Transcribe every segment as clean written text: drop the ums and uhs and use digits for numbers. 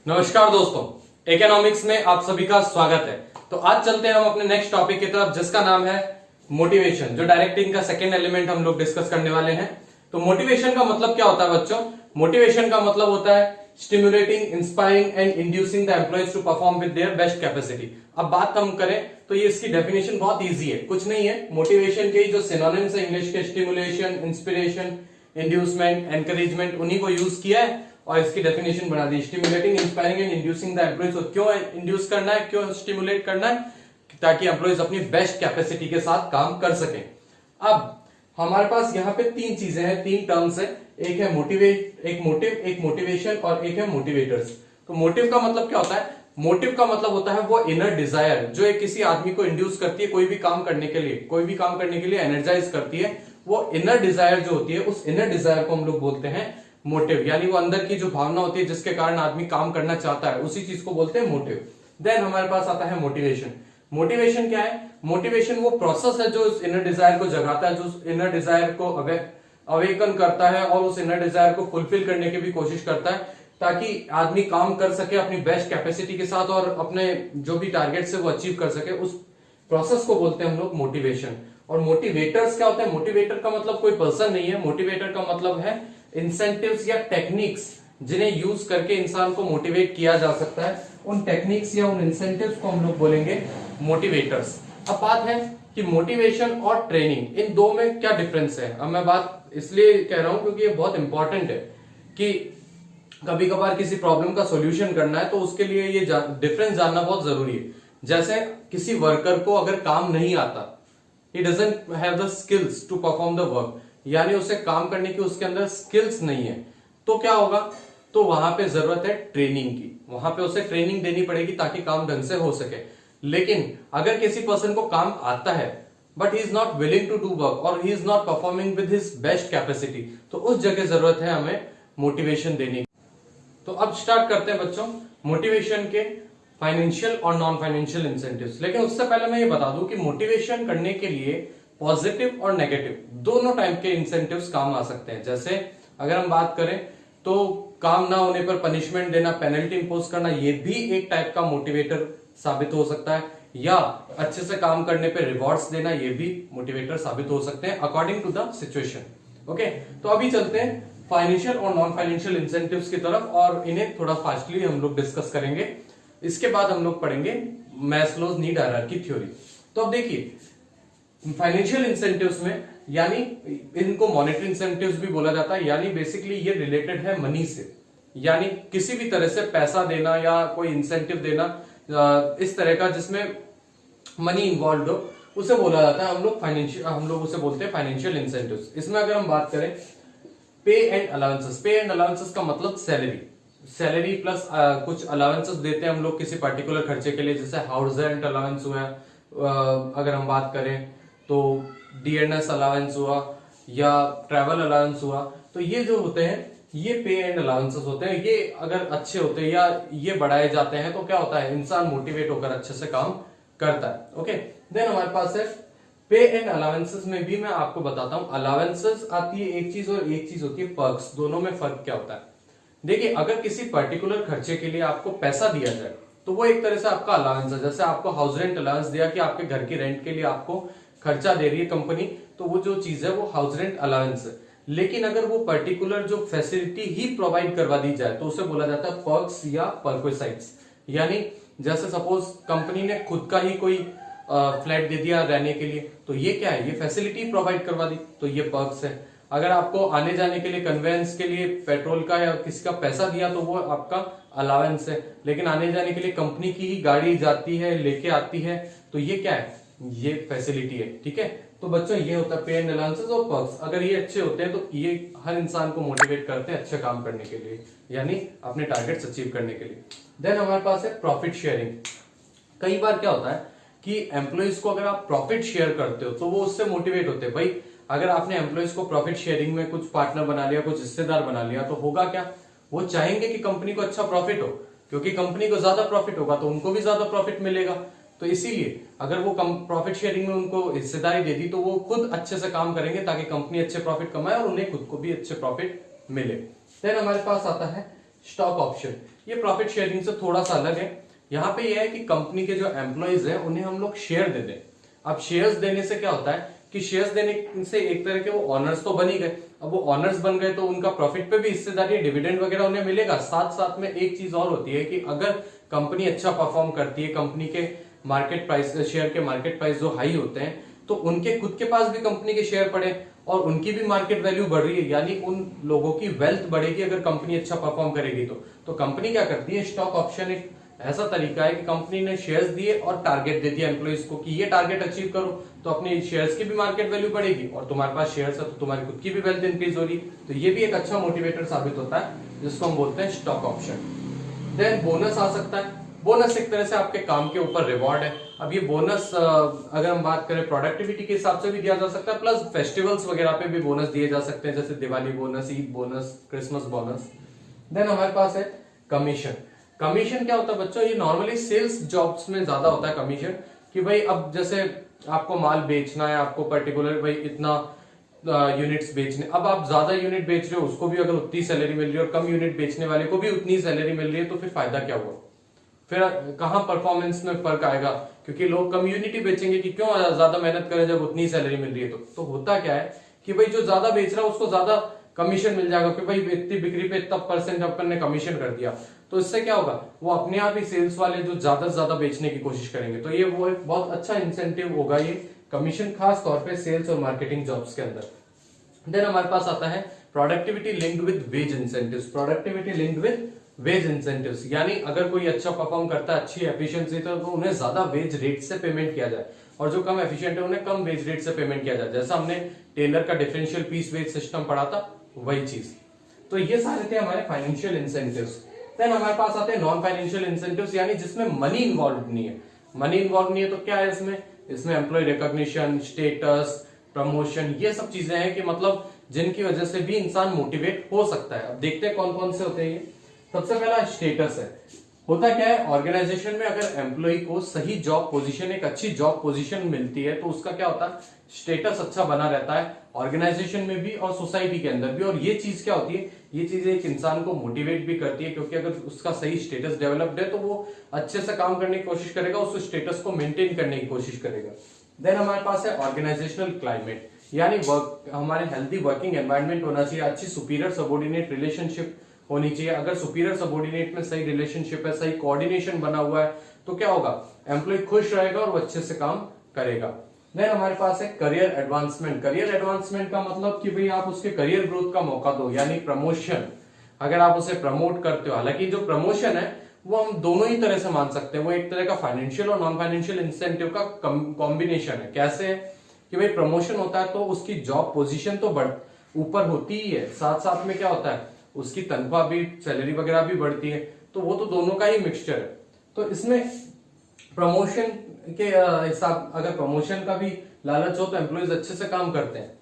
नमस्कार दोस्तों, इकोनॉमिक्स में आप सभी का स्वागत है। तो आज चलते हैं हम अपने नेक्स्ट टॉपिक की तरफ, जिसका नाम है मोटिवेशन, जो डायरेक्टिंग का सेकंड एलिमेंट हम लोग डिस्कस करने वाले हैं। तो मोटिवेशन का मतलब क्या होता है बच्चों? मोटिवेशन का मतलब होता है stimulating, inspiring and inducing the employees to perform with their best capacity. अब बात हम करें तो ये इसकी डेफिनेशन बहुत इजी है, कुछ नहीं है। मोटिवेशन के जो सिनोनिम्स है इंग्लिश के, स्टिमुलेशन, इंस्पिरेशन, इंड्यूसमेंट, एनकरेजमेंट, उन्हीं को यूज किया है और इसकी डेफिनेशन बना दी। Stimulating, inspiring and inducing the employees. क्यों इंड्यूस करना है, क्यों स्टिमुलेट करना है? ताकि एम्प्लॉइज अपनी बेस्ट कैपेसिटी के साथ काम कर सके। अब हमारे पास यहाँ पे तीन चीजें हैं, तीन टर्म्स है। एक है मोटिवेट, एक मोटिव, एक मोटिवेशन और एक है मोटिवेटर्स। तो मोटिव का मतलब क्या होता है? मोटिव का मतलब होता है वो इनर डिजायर जो एक किसी आदमी को इंड्यूस करती है कोई भी काम करने के लिए, कोई भी काम करने के लिए एनर्जाइज करती है। वो इनर डिजायर जो होती है, उस इनर डिजायर को हम लोग बोलते हैं मोटिव। यानी वो अंदर की जो भावना होती है जिसके कारण आदमी काम करना चाहता है, उसी चीज को बोलते हैं मोटिव। देन हमारे पास आता है मोटिवेशन। मोटिवेशन क्या है? मोटिवेशन वो प्रोसेस है जो उस इनर डिजायर को जगाता है, जो उस इनर डिजायर को अवेकन करता है और उस इनर डिजायर को फुलफिल करने की भी कोशिश करता है, ताकि आदमी काम कर सके अपनी बेस्ट कैपेसिटी के साथ और अपने जो भी टारगेट है वो अचीव कर सके। उस प्रोसेस को बोलते हैं हम लोग मोटिवेशन। और मोटिवेटर्स क्या होते हैं? मोटिवेटर का मतलब कोई पर्सन नहीं है, मोटिवेटर का मतलब है इंसेंटिव्स या टेक्निक्स जिन्हें यूज करके इंसान को मोटिवेट किया जा सकता है। उन टेक्निक्स या उन इंसेंटिव्स को हम लोग बोलेंगे मोटिवेटर्स। अब बात है कि मोटिवेशन और ट्रेनिंग, इन दो में क्या डिफरेंस है। अब मैं बात इसलिए कह रहा हूं क्योंकि ये बहुत इंपॉर्टेंट है कि कभी कभार किसी प्रॉब्लम का सॉल्यूशन करना है तो उसके लिए ये डिफरेंस जानना बहुत जरूरी है। जैसे किसी वर्कर को अगर काम नहीं आता, he doesn't have the skills to perform the work, यानी उसे काम करने की उसके अंदर स्किल्स नहीं है, तो क्या होगा? तो वहां पे जरूरत है ट्रेनिंग की, वहां पे उसे ट्रेनिंग देनी पड़ेगी ताकि काम ढंग से हो सके। लेकिन अगर किसी पर्सन को काम आता है but he is not willing to do work और he is not performing with his best capacity, तो उस जगह जरूरत है हमें मोटिवेशन देने की। तो अब स्टार्ट करते हैं बच्चों मोटिवेशन के फाइनेंशियल और नॉन फाइनेंशियल इंसेंटिव्स। लेकिन उससे पहले मैं ये बता दूं कि मोटिवेशन करने के लिए पॉजिटिव और नेगेटिव दोनों टाइप के इंसेंटिव्स काम आ सकते हैं। जैसे अगर हम बात करें तो काम ना होने पर पनिशमेंट देना, पेनल्टी इंपोज करना, ये भी एक टाइप का मोटिवेटर साबित हो सकता है। या अच्छे से काम करने पर रिवॉर्ड्स देना, ये भी मोटिवेटर साबित हो सकते हैं according to the situation. Okay, तो अभी चलते हैं फाइनेंशियल और नॉन फाइनेंशियल इंसेंटिव्स की तरफ और इन्हें थोड़ा फास्टली हम लोग डिस्कस करेंगे। इसके बाद हम लोग पढ़ेंगे मैस्लोज नीड हायरार्की थ्योरी। तो अब देखिए फाइनेंशियल इंसेंटिव्स में, यानी इनको मॉनेटरी इंसेंटिव्स भी बोला जाता है, यानी बेसिकली ये रिलेटेड है मनी से, यानी किसी भी तरह से पैसा देना या कोई इंसेंटिव देना इस तरह का जिसमें मनी इन्वॉल्व हो, उसे बोला जाता है हम लोग उसे बोलते हैं फाइनेंशियल इंसेंटिव्स। इसमें अगर हम बात करें पे एंड अलाउंसेस, पे एंड अलाउंसेस का मतलब सैलरी प्लस कुछ अलाउंसेस देते हैं हम लोग किसी पर्टिकुलर खर्चे के लिए, जैसे हाउस रेंट अलाउंस हुआ, अगर हम बात करें तो डीएनएस अलाउंस हुआ या ट्रैवल अलाउंस हुआ। तो ये जो होते हैं ये पे एंड अलाउंसेस होते हैं। ये अगर अच्छे होते हैं या ये बढ़ाए जाते हैं तो क्या होता है, इंसान मोटिवेट होकर अच्छे से काम करता है। ओके, देन हमारे पास है पे एंड अलाउंसेस में भी मैं आपको बताता हूं। अलाउंसेस आती है एक चीज और एक चीज होती है पर्क्स। दोनों में फर्क क्या होता है? देखिए, अगर किसी पर्टिकुलर खर्चे के लिए आपको पैसा दिया जाए तो वो एक तरह से आपका अलाउंस है। जैसे आपको हाउस रेंट अलाउंस दिया कि आपके घर की रेंट के लिए आपको खर्चा दे रही है कंपनी, तो वो जो चीज है वो हाउस रेंट अलाउंस है। लेकिन अगर वो पर्टिकुलर जो फैसिलिटी ही प्रोवाइड करवा दी जाए तो उसे बोला जाता है पर्क्स या पर्क्विसाइट्स। यानी जैसे सपोज कंपनी ने खुद का ही कोई फ्लैट दे दिया रहने के लिए, तो ये क्या है? ये फैसिलिटी प्रोवाइड करवा दी, तो ये पर्क्स है। अगर आपको आने जाने के लिए कन्वेंस के लिए पेट्रोल का या किसी का पैसा दिया तो वो आपका अलावेंस है। लेकिन आने जाने के लिए कंपनी की ही गाड़ी जाती है, लेके आती है, तो ये क्या है? ये फैसिलिटी है। ठीक है, तो बच्चों ये होता है पे एंड अलाउंसेस और पर्क्स। अगर ये अच्छे होते हैं तो ये हर इंसान को मोटिवेट करते हैं अच्छे काम करने के लिए, यानी अपने टारगेट्स अचीव करने के लिए। देन हमारे पास है प्रॉफिट शेयरिंग। कई बार क्या होता है कि एम्प्लॉइज को अगर आप प्रॉफिट शेयर करते हो तो वो उससे मोटिवेट होते हैं। भाई अगर आपने एम्प्लॉइज को प्रॉफिट शेयरिंग में कुछ पार्टनर बना लिया, कुछ हिस्सेदार बना लिया, तो होगा क्या? वो चाहेंगे कि कंपनी को अच्छा प्रॉफिट हो, क्योंकि कंपनी को ज्यादा प्रॉफिट होगा तो उनको भी ज्यादा प्रॉफिट मिलेगा। तो इसीलिए अगर वो प्रॉफिट शेयरिंग में उनको हिस्सेदारी दे दी तो वो खुद अच्छे से काम करेंगे ताकि कंपनी अच्छे प्रॉफिट कमाए और उन्हें खुद को भी अच्छे प्रॉफिट मिले। देन हमारे पास आता है स्टॉक ऑप्शन, ये प्रॉफिट शेयरिंग से थोड़ा सा अलग है। यहाँ पे यह है कि कंपनी के जो एम्प्लॉइज हैं उन्हें हम लोग शेयर दे दें। अब शेयर्स देने से क्या होता है कि शेयर्स देने से एक तरह के वो ऑनर्स तो बन ही गए। अब वो ऑनर्स बन गए तो उनका प्रॉफिट पे भी हिस्सेदारी, डिविडेंड वगैरह उन्हें मिलेगा। साथ साथ में एक चीज और होती है कि अगर कंपनी अच्छा परफॉर्म करती है, कंपनी के मार्केट प्राइस, शेयर के मार्केट प्राइस जो हाई होते हैं, तो उनके खुद के पास भी कंपनी के शेयर पड़े और उनकी भी मार्केट वैल्यू बढ़ रही है, यानी उन लोगों की वेल्थ बढ़ेगी अगर कंपनी अच्छा परफॉर्म करेगी। तो कंपनी क्या करती है, स्टॉक ऑप्शन एक ऐसा तरीका है कि कंपनी ने शेयर्स दिए और टारगेट दे दिया एम्प्लॉइज को कि ये टारगेट अचीव करो, तो अपने शेयर्स की भी मार्केट वैल्यू बढ़ेगी और तुम्हारे पास शेयर्स है तो तुम्हारी खुद की भी वेल्थ इंक्रीज हो रही। तो ये भी एक अच्छा मोटिवेटर साबित होता है जिसको हम बोलते हैं स्टॉक ऑप्शन। देन बोनस आ सकता है। बोनस एक तरह से आपके काम के ऊपर रिवॉर्ड है। अब ये बोनस अगर हम बात करें प्रोडक्टिविटी के हिसाब से भी दिया जा सकता है, प्लस फेस्टिवल्स वगैरह पे भी बोनस दिए जा सकते हैं, जैसे Diwali bonus, Eid bonus, Christmas bonus. Then हमारे पास है कमीशन। कमीशन क्या होता है बच्चों, ये नॉर्मली सेल्स जॉब्स में ज्यादा होता है कमीशन, कि भाई अब जैसे आपको माल बेचना है, आपको पर्टिकुलर भाई इतना यूनिट्स बेचने, अब आप ज्यादा यूनिट बेच रहे हो उसको भी अगर उतनी सैलरी मिल रही है और कम यूनिट बेचने वाले को भी उतनी सैलरी मिल रही है, तो फिर फायदा क्या हुआ, फिर कहां परफॉर्मेंस में फर्क आएगा, क्योंकि लोग कम यूनिट ही बेचेंगे कि क्यों ज्यादा मेहनत करें जब उतनी सैलरी मिल रही है। तो होता क्या है कि भाई जो ज्यादा बेच रहा है उसको ज्यादा कमीशन मिल जाएगा कि भाई इतनी बिक्री पे इतना परसेंट अपन ने कमीशन कर दिया, तो इससे क्या होगा, वो अपने आप ही सेल्स वाले जो ज्यादा से ज्यादा बेचने की कोशिश करेंगे। तो ये वो एक बहुत अच्छा इंसेंटिव होगा ये कमीशन, खास तौर पे सेल्स और मार्केटिंग जॉब्स के अंदर। देन हमारे पास आता है productivity linked with wage incentives. Productivity linked with wage incentives, यानी अगर कोई अच्छा परफॉर्म करता है, अच्छी एफिशिएंसी, तो उन्हें ज्यादा वेज रेट से पेमेंट किया जाए और जो कम एफिशिएंट है उन्हें कम वेज रेट से पेमेंट किया जाए। जैसा हमने टेलर का डिफरेंशियल पीस वेज सिस्टम पढ़ा था, वही चीज। तो ये सारे थे हमारे फाइनेंशियल इंसेंटिव्स। देन हमारे पास आते हैं नॉन फाइनेंशियल इंसेंटिव्स, यानी जिसमें मनी इन्वॉल्व नहीं है। मनी इन्वॉल्व नहीं है तो क्या है इसमें एम्प्लॉय रिकॉग्निशन, स्टेटस, प्रमोशन, ये सब चीजें हैं कि मतलब जिनकी वजह से भी इंसान मोटिवेट हो सकता है। अब देखते हैं कौन कौन से होते हैं ये। सबसे पहला स्टेटस है। होता क्या है, ऑर्गेनाइजेशन में अगर एम्प्लॉय को सही जॉब पोजीशन, एक अच्छी जॉब पोजीशन मिलती है तो उसका क्या होता है, स्टेटस अच्छा बना रहता है ऑर्गेनाइजेशन में भी और सोसाइटी के अंदर भी। और ये चीज क्या होती है, ये चीज एक इंसान को मोटिवेट भी करती है, क्योंकि अगर उसका सही स्टेटस डेवलप्ड है तो वो अच्छे से काम करने की कोशिश करेगा, उस स्टेटस को मेंटेन करने की कोशिश करेगा। देन हमारे पास है ऑर्गेनाइजेशनल क्लाइमेट, यानी हमारे हेल्थी वर्किंग एनवायरनमेंट होना चाहिए, अच्छी सुपीरियर सबॉर्डिनेट रिलेशनशिप होनी चाहिए। अगर सुपीरियर सबॉर्डिनेट में सही रिलेशनशिप है, सही कोऑर्डिनेशन बना हुआ है, तो क्या होगा, एम्प्लॉय खुश रहेगा और वो अच्छे से काम करेगा। देन हमारे पास है करियर एडवांसमेंट। करियर एडवांसमेंट का मतलब कि भाई आप उसके करियर ग्रोथ का मौका दो, यानी प्रमोशन। अगर आप उसे प्रमोट करते हो, हालांकि जो प्रमोशन है वो हम दोनों ही तरह से मान सकते हैं, वो एक तरह का फाइनेंशियल और नॉन फाइनेंशियल इंसेंटिव का कॉम्बिनेशन है। कैसे है कि भाई प्रमोशन होता है तो उसकी जॉब पोजीशन तो बढ़ ऊपर होती ही है, साथ साथ में क्या होता है, उसकी तनख्वाह भी, सैलरी वगैरह भी बढ़ती है, तो वो तो दोनों का ही मिक्सचर है। तो इसमें प्रमोशन के हिसाब, अगर प्रमोशन का भी लालच हो तो एम्प्लॉइज अच्छे से काम करते हैं।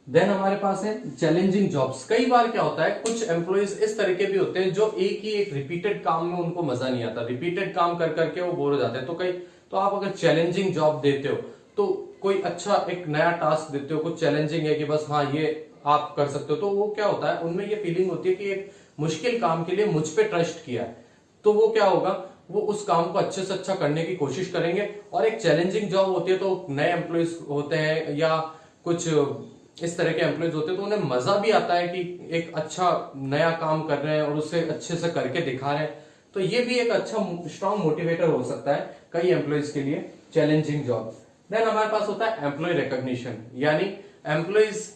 देन हमारे पास है चैलेंजिंग जॉब्स। कई बार क्या होता है, कुछ एम्प्लॉइज इस तरह के भी होते हैं जो एक रिपीटेड काम में उनको मजा नहीं आता, रिपीटेड काम कर करके वो बोर हो जाते हैं। तो आप अगर चैलेंजिंग जॉब देते हो, तो कोई अच्छा एक नया टास्क देते हो, कुछ चैलेंजिंग है कि बस हाँ ये आप कर सकते हो, तो वो क्या होता है, उनमें ये फीलिंग होती है कि एक मुश्किल काम के लिए मुझ पे ट्रस्ट किया है, तो वो क्या होगा, वो उस काम को अच्छे से अच्छा करने की कोशिश करेंगे। और एक चैलेंजिंग जॉब होती है तो नए एम्प्लॉइज होते हैं या कुछ इस तरह के एम्प्लॉइज होते हैं, तो उन्हें मजा भी आता है कि एक अच्छा नया काम कर रहे हैं और उसे अच्छे से करके दिखा रहे हैं। तो ये भी एक अच्छा स्ट्रॉन्ग मोटिवेटर हो सकता है कई एम्प्लॉइज के लिए, चैलेंजिंग जॉब। देन हमारे पास होता है एम्प्लॉय रिकॉग्निशन, यानी एम्प्लॉइज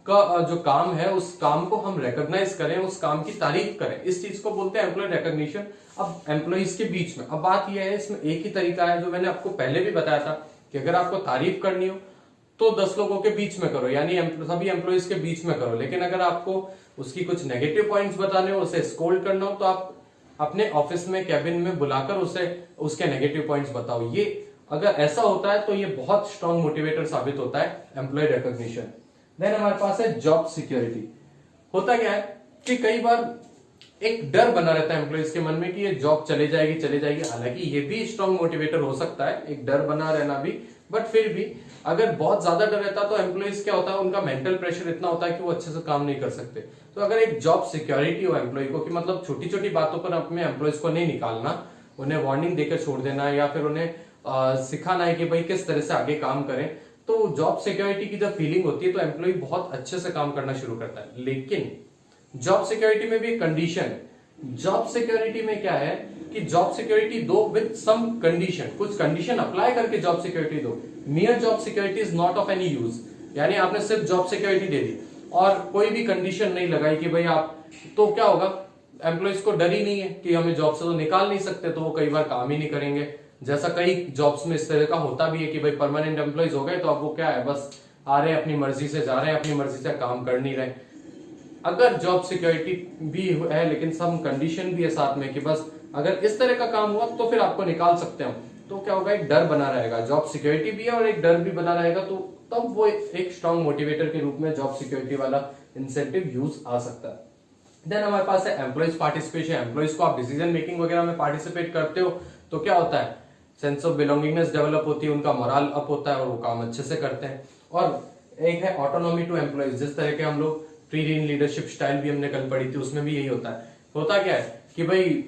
का जो काम है उस काम को हम रिकॉग्नाइज करें, उस काम की तारीफ करें, इस चीज को बोलते हैं एम्प्लॉय रिकॉग्निशन। अब एम्प्लॉइज के बीच में, अब बात यह है, इसमें एक ही तरीका है जो मैंने आपको पहले भी बताया था कि अगर आपको तारीफ करनी हो तो 10 लोगों के बीच में करो, यानी सभी एम्प्लॉइज के बीच में करो। लेकिन अगर आपको उसकी कुछ नेगेटिव पॉइंट्स बताने हो, उसे स्कोल्ड करना हो, तो आप अपने ऑफिस में, कैबिन में बुलाकर उसे उसके नेगेटिव पॉइंट्स बताओ। ये अगर ऐसा होता है तो ये बहुत स्ट्रॉन्ग मोटिवेटर साबित होता है एम्प्लॉय रिकॉग्निशन। देन हमारे पास है जॉब सिक्योरिटी। होता क्या है कि कई बार एक डर बना रहता है एम्प्लॉइज के मन में कि ये जॉब चले जाएगी। हालांकि ये भी स्ट्रॉन्ग मोटिवेटर हो सकता है, एक डर बना रहना भी, बट फिर भी अगर बहुत ज्यादा डर रहता तो एम्प्लॉइज क्या होता है, उनका मेंटल प्रेशर इतना होता है कि वो अच्छे से काम नहीं कर सकते। तो अगर एक जॉब सिक्योरिटी हो एम्प्लॉय को, कि मतलब छोटी छोटी बातों पर अपने एम्प्लॉयज को नहीं निकालना, उन्हें वार्निंग देकर छोड़ देना या फिर उन्हें सिखाना है कि भाई किस तरह से आगे काम करें, तो जॉब सिक्योरिटी की जब फीलिंग होती है तो एम्प्लॉय बहुत अच्छे से काम करना शुरू करता है। लेकिन जॉब सिक्योरिटी में भी एक कंडीशन है। जॉब सिक्योरिटी में क्या है कि जॉब सिक्योरिटी दो विद सम कंडीशन, कुछ कंडीशन अप्लाई करके जॉब सिक्योरिटी दो। मियर job security is not of any use, यानी आपने सिर्फ जॉब सिक्योरिटी दे दी और कोई भी कंडीशन नहीं लगाई कि भाई आप, तो क्या होगा, एम्प्लॉइज को डर ही नहीं है कि हमें जॉब से तो निकाल नहीं सकते, तो वो कई बार काम ही नहीं करेंगे। जैसा कई जॉब्स में इस तरह का होता भी है कि भाई परमानेंट एम्प्लॉइज हो गए तो अब वो क्या है, बस आ रहे हैं अपनी मर्जी से, जा रहे हैं अपनी मर्जी से, काम कर नहीं रहे। अगर जॉब सिक्योरिटी भी है लेकिन सम कंडीशन भी है साथ में कि बस अगर इस तरह का काम हुआ तो फिर आपको निकाल सकते हो, तो क्या होगा, एक डर बना रहेगा। जॉब सिक्योरिटी भी है और एक डर भी बना रहेगा, तो तब वो एक स्ट्रॉन्ग मोटिवेटर के रूप में जॉब सिक्योरिटी वाला इंसेंटिव यूज आ सकता है। देन हमारे पास है एम्प्लॉइज पार्टिसिपेशन। एम्प्लॉइज को आप डिसीजन मेकिंग वगैरह में पार्टिसिपेट करते हो तो क्या होता है, सेंस ऑफ बिलोंगिंगनेस डेवलप होती है, उनका मोरल अप होता है और वो काम अच्छे से करते हैं। और एक है ऑटोनॉमी टू एम्प्लॉइज, जिस तरह के हम लोग प्री लीन लीडरशिप स्टाइल भी हमने कल पढ़ी थी, उसमें भी यही होता है। होता क्या है कि भाई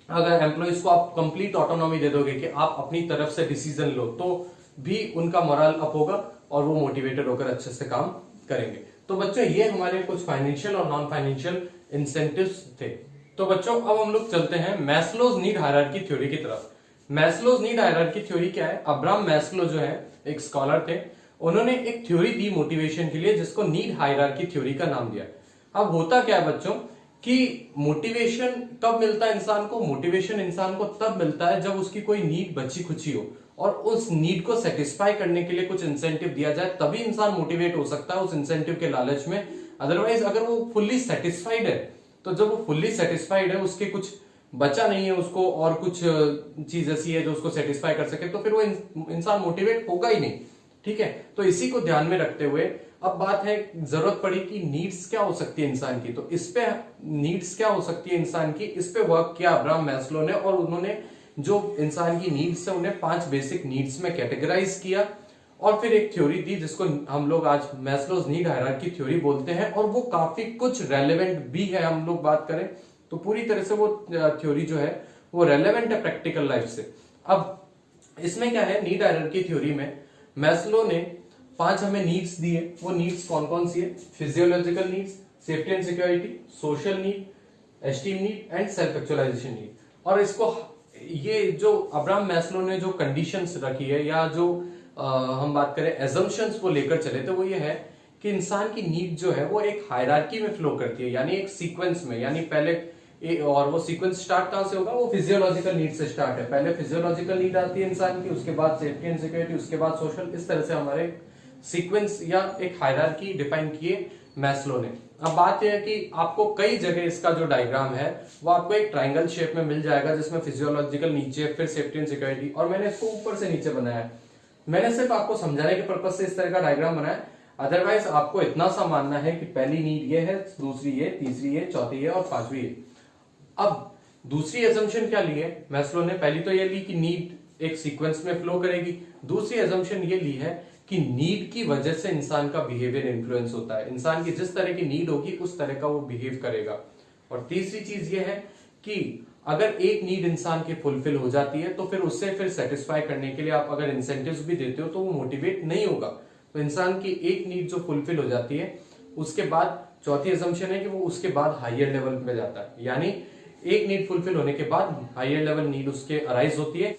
अगर एम्प्लॉइज को आप कंप्लीट ऑटोनॉमी दे दोगे कि आप अपनी तरफ से डिसीजन लो, तो भी उनका मोरल अप होगा और वो मोटिवेटेड होकर अच्छे से काम करेंगे। तो बच्चों ये हमारे कुछ फाइनेंशियल और नॉन फाइनेंशियल इंसेंटिव्स थे। तो बच्चों अब हम लोग चलते हैं मैस्लोज नीड हायरार्की थ्योरी की तरफ। मैस्लोज नीड हायरार्की थ्योरी क्या है? अब्राहम मैस्लो जो है एक स्कॉलर थे, उन्होंने एक थ्योरी दी मोटिवेशन के लिए जिसको नीड हायरार्की थ्योरी का नाम दिया। अब होता क्या है बच्चों कि मोटिवेशन कब मिलता है इंसान को? मोटिवेशन इंसान को तब मिलता है जब उसकी कोई नीड बची खुची हो और उस नीड को सेटिस्फाई करने के लिए कुछ इंसेंटिव दिया जाए, तभी इंसान मोटिवेट हो सकता है उस इंसेंटिव के लालच में। अदरवाइज अगर वो फुल्ली सेटिस्फाइड है, तो जब वो फुल्ली सेटिस्फाइड है, उसके कुछ बचा नहीं है उसको और कुछ चीज ऐसी है जो उसको सेटिस्फाई कर सके, तो फिर वो इंसान मोटिवेट होगा ही नहीं। ठीक है, तो इसी को ध्यान में रखते हुए अब बात है, जरूरत पड़ी कि नीड्स क्या हो सकती है इंसान की, तो इस पे नीड्स क्या हो सकती है इंसान की, इस पे वर्क किया अब्राहम मैस्लो ने। और उन्होंने जो इंसान की नीड्स है उन्हें 5 बेसिक नीड्स में कैटेगराइज किया और फिर एक थ्योरी दी जिसको हम लोग आज मैस्लोज नीड हायरार्की थ्योरी बोलते हैं। और वो काफी कुछ रेलेवेंट भी है, हम लोग बात करें तो पूरी तरह से वो थ्योरी जो है वो रेलेवेंट है प्रैक्टिकल लाइफ से। अब इसमें क्या है, नीड हायरार्की थ्योरी में मैस्लो ने 5 हमें नीड्स दिए। वो नीड्स कौन कौन सी है? Physiological needs, safety and security, social need, esteem need and self actualisation need. और इसको ये जो अब्राहम मैस्लो ने जो कंडीशंस रखी है या जो हम बात करें एजम्पशंस वो लेकर चले, तो वो ये है कि इंसान की नीड जो है वो एक हायरार्की में फ्लो करती है, यानी एक सीक्वेंस में, यानी पहले और वो सीक्वेंस स्टार्ट कहां से होगा? वो फिजियोलॉजिकल नीड से स्टार्ट है। पहले फिजियोलॉजिकल नीड आती है इंसान की, उसके बाद सेफ्टी एंड सिक्योरिटी, उसके बाद सोशल। इस तरह से हमारे सीक्वेंस या एक हायरार्की डिफाइन किए मैस्लो ने। अब बात यह है कि आपको कई जगह इसका जो डायग्राम है वो आपको एक ट्रायंगल शेप में मिल जाएगा, जिसमें फिजियोलॉजिकल नीचे, फिर सेफ्टी एंड सिक्योरिटी, और मैंने इसको ऊपर से नीचे बनाया है। मैंने सिर्फ आपको समझाने के पर्पज से इस तरह का डायग्राम बनाया, अदरवाइज आपको इतना सा मानना है कि पहली नीड ये है, दूसरी ये, तीसरी ये, चौथी ये और पांचवी ये। अब दूसरी एजम्पशन क्या ली है मैस्लो ने? पहली तो ये ली कि नीड एक सीक्वेंस में फ्लो करेगी। दूसरी एजम्पशन ये ली है कि नीड की वजह से इंसान का बिहेवियर इन्फ्लुएंस होता है, इंसान की जिस तरह की नीड होगी उस तरह का वो बिहेव करेगा। और तीसरी चीज ये है कि अगर एक नीड इंसान की फुलफिल हो जाती है तो फिर उससे फिर सेटिस्फाई करने के लिए आप अगर इंसेंटिव्स भी देते हो तो वो मोटिवेट नहीं होगा। तो इंसान की एक नीड जो फुलफिल हो जाती है उसके बाद चौथी एजम्पशन है कि वो उसके बाद हायर लेवल पे जाता है, यानी एक नीड फुलफिल होने के बाद हायर लेवल नीड उसके अराइज होती है।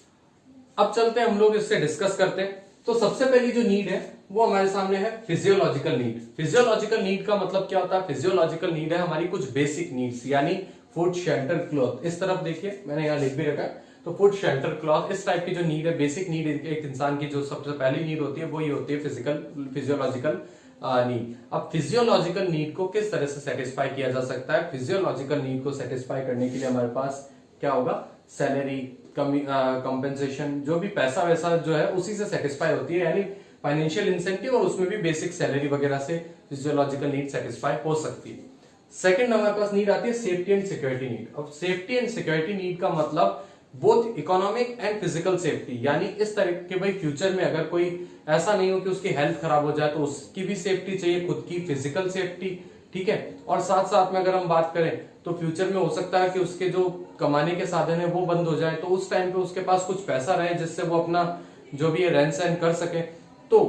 अब चलते हैं हम लोग इससे डिस्कस करते हैं। तो सबसे पहली जो नीड है वो हमारे सामने है फिजियोलॉजिकल नीड। फिजियोलॉजिकल नीड का मतलब क्या होता है? फिजियोलॉजिकल नीड है हमारी कुछ बेसिक नीड्स, यानी फूड, शेल्टर, क्लॉथ। इस तरफ देखिए मैंने यहाँ लिख भी रखा है, तो फूड, शेल्टर, क्लॉथ, इस टाइप की जो नीड है, बेसिक नीड एक इंसान की जो सबसे पहली नीड होती है वो ये होती है फिजियोलॉजिकल नीड। अब फिजियोलॉजिकल नीड को किस तरह से सेटिस्फाई किया जा सकता है? फिजियोलॉजिकल नीड को सेटिस्फाई करने के लिए हमारे पास क्या होगा? सैलरी, कंपेंसेशन, जो भी पैसा वैसा जो है उसी से सेटिस्फाई होती है, यानी फाइनेंशियल इंसेंटिव, और उसमें भी बेसिक सैलरी वगैरह से फिजियोलॉजिकल नीड सेटिस्फाई हो सकती है। सेकंड हमारे पास नीड आती है सेफ्टी एंड सिक्योरिटी नीड। अब सेफ्टी एंड सिक्योरिटी नीड का मतलब both economic and physical safety, यानी इस तरह के भाई फ्यूचर में अगर कोई ऐसा नहीं हो कि उसकी हेल्थ खराब हो जाए तो उसकी भी सेफ्टी चाहिए, खुद की फिजिकल सेफ्टी, ठीक है। और साथ साथ में अगर हम बात करें तो फ्यूचर में हो सकता है कि उसके जो कमाने के साधन है वो बंद हो जाए, तो उस टाइम पे उसके पास कुछ पैसा रहे जिससे वो अपना जो भी रहन सहन कर सके। तो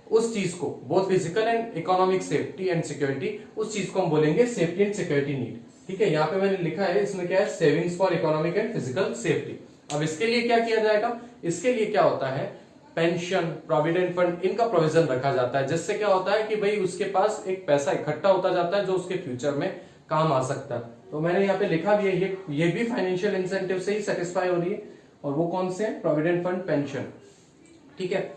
उस चीज को both physical and economic safety and security, उस चीज को हम बोलेंगे सेफ्टी एंड सिक्योरिटी नीड, ठीक है। यहाँ पे मैंने लिखा है, इसमें क्या है, savings for economic and physical safety. अब इसके लिए क्या किया जाएगा, इसके लिए क्या होता है, पेंशन, प्रोविडेंट फंड, इनका प्रोविजन रखा जाता है, जिससे क्या होता है कि भाई उसके पास एक पैसा इकट्ठा होता जाता है जो उसके फ्यूचर में काम आ सकता है। तो मैंने यहाँ पे लिखा भी है, ये भी फाइनेंशियल इंसेंटिव से ही सेटिस्फाई हो रही है, और वो कौन से हैं, प्रोविडेंट फंड, पेंशन, ठीक है,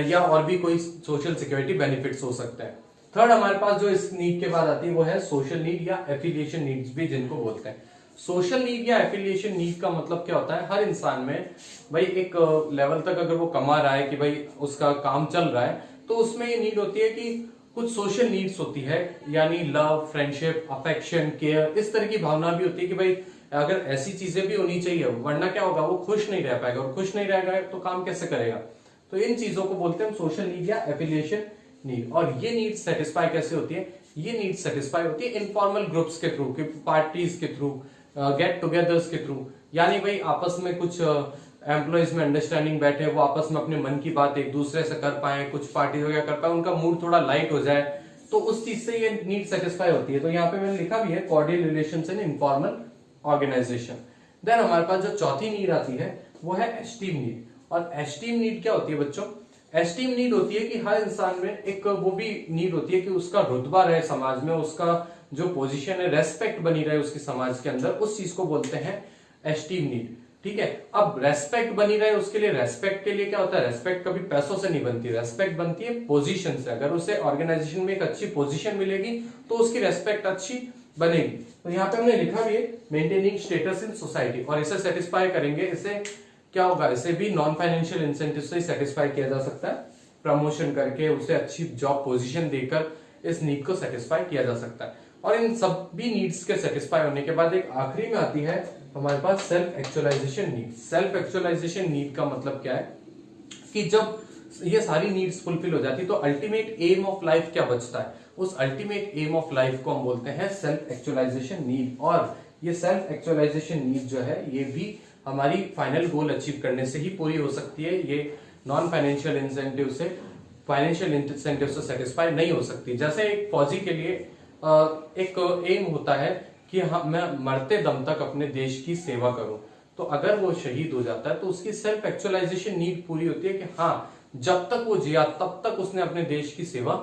या और भी कोई सोशल सिक्योरिटी बेनिफिट्स हो सकते हैं। थर्ड हमारे पास जो इस नीड के बाद आती है वो है सोशल नीड या एफिलिएशन नीड्स भी जिनको बोलते हैं। सोशल नीड या एफिलिएशन नीड का मतलब क्या होता है, हर इंसान में भाई एक लेवल तक अगर वो कमा रहा है कि भाई उसका काम चल रहा है, तो उसमें ये नीड होती है कि कुछ सोशल नीड्स होती है, यानी लव, फ्रेंडशिप, अफेक्शन, केयर, इस तरह की भावना भी होती है कि भाई अगर ऐसी चीजें भी होनी चाहिए, वरना क्या होगा, वो खुश नहीं रह पाएगा, और खुश नहीं रहेगा तो काम कैसे करेगा। तो इन चीजों को बोलते हैं हम सोशल नीड या एफिलिएशन नीड। और ये नीड सेटिस्फाई कैसे होती है, ये नीड सेटिस्फाई होती है इनफॉर्मल ग्रुप्स के थ्रू, पार्टीज के थ्रू, गेट टुगेदर्स के थ्रू, यानी भाई आपस में कुछ एम्प्लॉइज में अंडरस्टैंडिंग बैठे, वो आपस में अपने मन की बात एक दूसरे से कर पाए, कुछ पार्टी वगैरह कर पाए, उनका मूड थोड़ा लाइट हो जाए, तो उस चीज से ये नीड सेटिस्फाई होती है। तो यहाँ पे मैंने लिखा भी है, cordial relations in informal organisation. Then हमारे पास जो चौथी नीड आती है वो है एस्टीम नीड। और एस्टीम नीड क्या होती है बच्चों, एस्टीम नीड होती है कि हर इंसान में एक वो भी नीड होती है कि उसका रुतबा रहे समाज में, उसका जो पोजीशन है, रेस्पेक्ट बनी रहे उसकी समाज के अंदर, उस चीज को बोलते हैं एस्टीम नीड, ठीक है। अब रेस्पेक्ट बनी रहे उसके लिए, रेस्पेक्ट के लिए क्या होता है, रेस्पेक्ट कभी पैसों से नहीं बनती, रेस्पेक्ट बनती है पोजीशन से। अगर उसे ऑर्गेनाइजेशन में एक अच्छी पोजीशन मिलेगी तो उसकी रेस्पेक्ट अच्छी बनेगी। तो यहाँ पे हमने लिखा भी है मेंटेनिंग स्टेटस इन सोसाइटी, और इसे सेटिस्फाई करेंगे, इसे क्या होगा, इसे भी नॉन फाइनेंशियल इंसेंटिव से सेटिस्फाई किया जा सकता है, प्रमोशन करके, उसे अच्छी जॉब पोजीशन देकर इस नीड को सेटिस्फाई किया जा सकता है। और इन सभी नीड्स के सेटिस्फाई होने के बाद एक आखिरी में आती है हमारे पास self actualisation need. Self actualisation need का मतलब क्या है कि जब ये सारी नीड्स फुलफिल हो जाती तो अल्टीमेट एम ऑफ लाइफ क्या बचता है, उस अल्टीमेट एम ऑफ लाइफ को हम बोलते हैं सेल्फ एक्चुअलाइजेशन नीड। और ये सेल्फ एक्चुअलाइजेशन नीड जो है ये भी हमारी फाइनल गोल अचीव करने से ही पूरी हो सकती है, ये नॉन फाइनेंशियल इंसेंटिव से, फाइनेंशियल इंसेंटिव से सेटिस्फाई नहीं हो सकती। जैसे एक फौजी के लिए एक एम होता है कि हाँ मैं मरते दम तक अपने देश की सेवा करूं, तो अगर वो शहीद हो जाता है तो उसकी सेल्फ एक्चुअलाइजेशन नीड पूरी होती है कि हाँ जब तक वो जिया तब तक उसने अपने देश की सेवा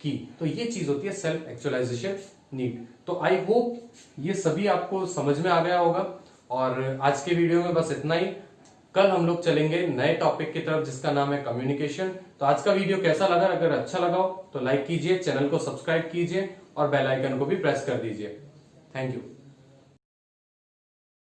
की। तो ये चीज होती है सेल्फ एक्चुअलाइजेशन नीड। तो आई होप ये सभी आपको समझ में आ गया होगा। और आज के वीडियो में बस इतना ही। कल हम लोग चलेंगे नए टॉपिक की तरफ जिसका नाम है कम्युनिकेशन। तो आज का वीडियो कैसा लगा, अगर अच्छा लगा हो तो लाइक कीजिए, चैनल को सब्सक्राइब कीजिए और बेल आइकन को भी प्रेस कर दीजिए। Thank you.